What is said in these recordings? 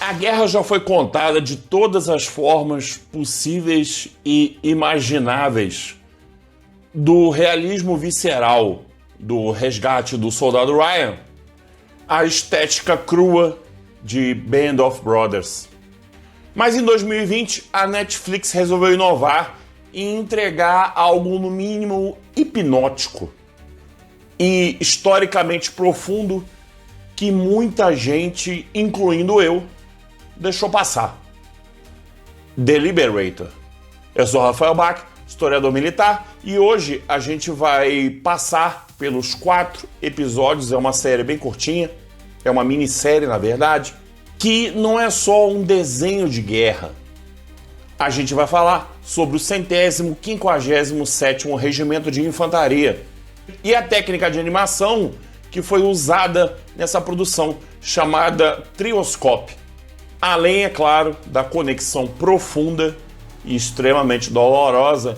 A guerra já foi contada de todas as formas possíveis e imagináveis. Do realismo visceral do Resgate do Soldado Ryan, à estética crua de Band of Brothers. Mas em 2020, a Netflix resolveu inovar e entregar algo no mínimo hipnótico e historicamente profundo que muita gente, incluindo eu, deixou passar. The Liberator. Eu sou Rafael Bach, historiador militar, e hoje a gente vai passar pelos 4 episódios, é uma série bem curtinha, é uma minissérie na verdade, que não é só um desenho de guerra. A gente vai falar sobre o 157º Regimento de Infantaria e a técnica de animação que foi usada nessa produção, chamada Trioscope. Além, é claro, da conexão profunda e extremamente dolorosa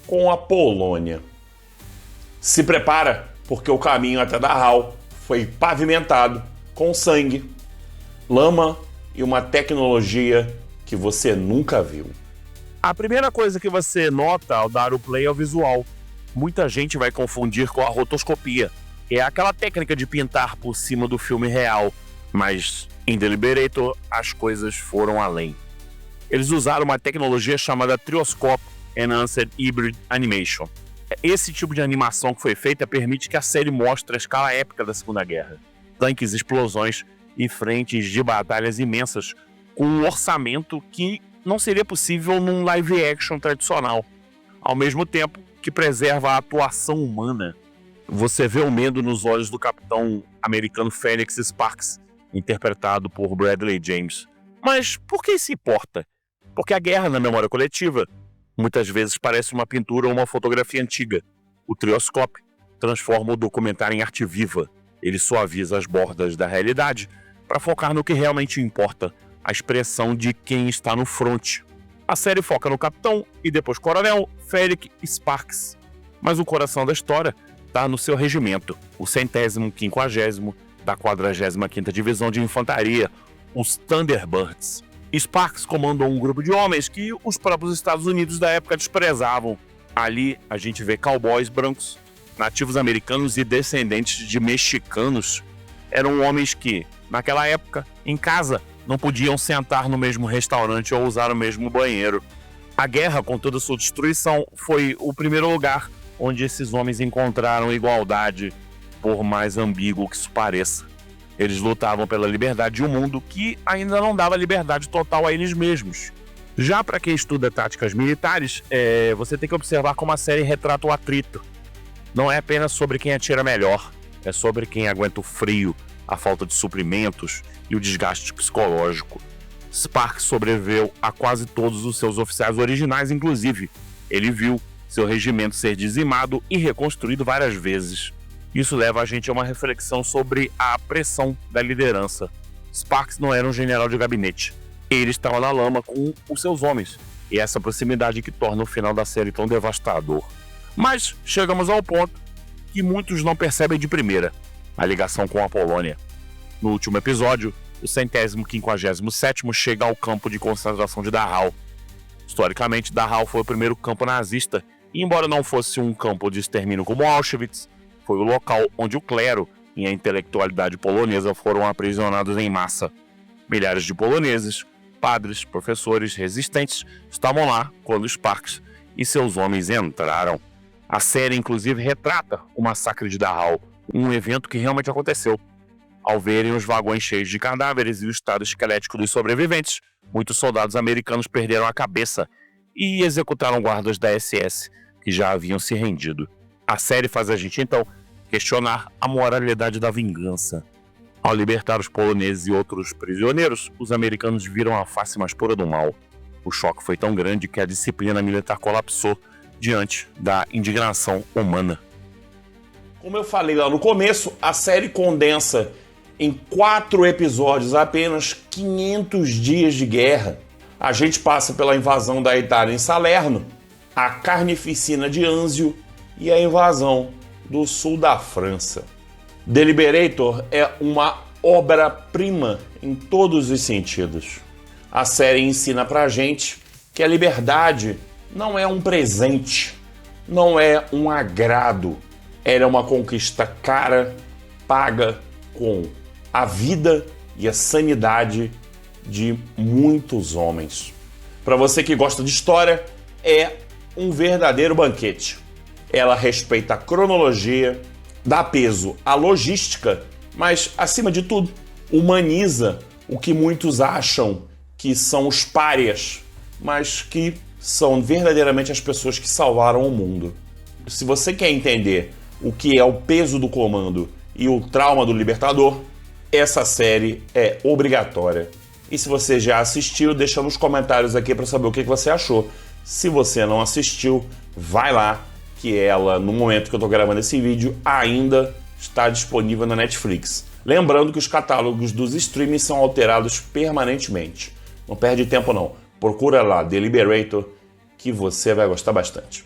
com a Polônia. Se prepara, porque o caminho até Dachau foi pavimentado com sangue, lama e uma tecnologia que você nunca viu. A primeira coisa que você nota ao dar o play é o visual. Muita gente vai confundir com a rotoscopia, que é aquela técnica de pintar por cima do filme real, mas em The Liberator as coisas foram além. Eles usaram uma tecnologia chamada Trioscope Enhanced Hybrid Animation. Esse tipo de animação que foi feita permite que a série mostre a escala épica da Segunda Guerra. Tanques, explosões e frentes de batalhas imensas, com um orçamento que não seria possível num live action tradicional, ao mesmo tempo que preserva a atuação humana. Você vê o medo nos olhos do capitão americano Felix Sparks, interpretado por Bradley James. Mas por que isso importa? Porque a guerra na memória coletiva muitas vezes parece uma pintura ou uma fotografia antiga. O Trioscope transforma o documentário em arte viva. Ele suaviza as bordas da realidade para focar no que realmente importa, a expressão de quem está no fronte. A série foca no capitão e depois coronel Felix Sparks. Mas o coração da história está no seu regimento, o 150º da 45ª Divisão de Infantaria, os Thunderbirds. Sparks comandou um grupo de homens que os próprios Estados Unidos da época desprezavam. Ali a gente vê cowboys brancos, nativos americanos e descendentes de mexicanos. Eram homens que, naquela época, em casa, não podiam sentar no mesmo restaurante ou usar o mesmo banheiro. A guerra, com toda sua destruição, foi o primeiro lugar onde esses homens encontraram igualdade, por mais ambíguo que isso pareça. Eles lutavam pela liberdade de um mundo que ainda não dava liberdade total a eles mesmos. Já para quem estuda táticas militares, você tem que observar como a série retrata o atrito. Não é apenas sobre quem atira melhor, é sobre quem aguenta o frio, a falta de suprimentos e o desgaste psicológico. Sparks sobreviveu a quase todos os seus oficiais originais, inclusive. Ele viu seu regimento ser dizimado e reconstruído várias vezes. Isso leva a gente a uma reflexão sobre a pressão da liderança. Sparks não era um general de gabinete. Ele estava na lama com os seus homens. E essa proximidade que torna o final da série tão devastador. Mas chegamos ao ponto que muitos não percebem de primeira. A ligação com a Polônia. No último episódio, o 157º chega ao campo de concentração de Dachau. Historicamente, Dachau foi o primeiro campo nazista. E embora não fosse um campo de extermínio como Auschwitz, foi o local onde o clero e a intelectualidade polonesa foram aprisionados em massa. Milhares de poloneses, padres, professores, resistentes estavam lá quando Sparks e seus homens entraram. A série, inclusive, retrata o massacre de Dachau, um evento que realmente aconteceu. Ao verem os vagões cheios de cadáveres e o estado esquelético dos sobreviventes, muitos soldados americanos perderam a cabeça e executaram guardas da SS que já haviam se rendido. A série faz a gente, então, questionar a moralidade da vingança. Ao libertar os poloneses e outros prisioneiros, os americanos viram a face mais pura do mal. O choque foi tão grande que a disciplina militar colapsou diante da indignação humana. Como eu falei lá no começo, a série condensa em 4 episódios apenas 500 dias de guerra. A gente passa pela invasão da Itália em Salerno, a carnificina de Anzio e a invasão do sul da França. The Liberator é uma obra-prima em todos os sentidos. A série ensina pra gente que a liberdade não é um presente, não é um agrado, ela é uma conquista cara, paga com a vida e a sanidade de muitos homens. Para você que gosta de história, é um verdadeiro banquete. Ela respeita a cronologia, dá peso à logística, mas, acima de tudo, humaniza o que muitos acham que são os párias, mas que são verdadeiramente as pessoas que salvaram o mundo. Se você quer entender o que é o peso do comando e o trauma do Libertador, essa série é obrigatória. E se você já assistiu, deixa nos comentários aqui para saber o que você achou. Se você não assistiu, vai lá, que ela, no momento que eu estou gravando esse vídeo, ainda está disponível na Netflix. Lembrando que os catálogos dos streamings são alterados permanentemente. Não perde tempo não. Procura lá, The Liberator, que você vai gostar bastante.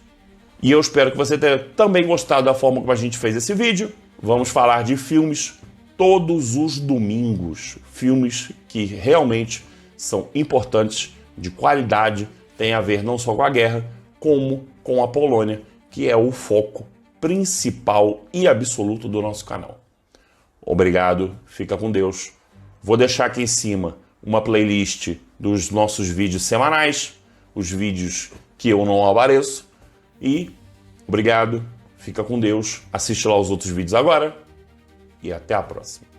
E eu espero que você tenha também gostado da forma como a gente fez esse vídeo. Vamos falar de filmes todos os domingos. Filmes que realmente são importantes, de qualidade, tem a ver não só com a guerra, como com a Polônia, que é o foco principal e absoluto do nosso canal. Obrigado, fica com Deus. Vou deixar aqui em cima uma playlist dos nossos vídeos semanais, os vídeos que eu não apareço. E obrigado, fica com Deus, assiste lá os outros vídeos agora e até a próxima.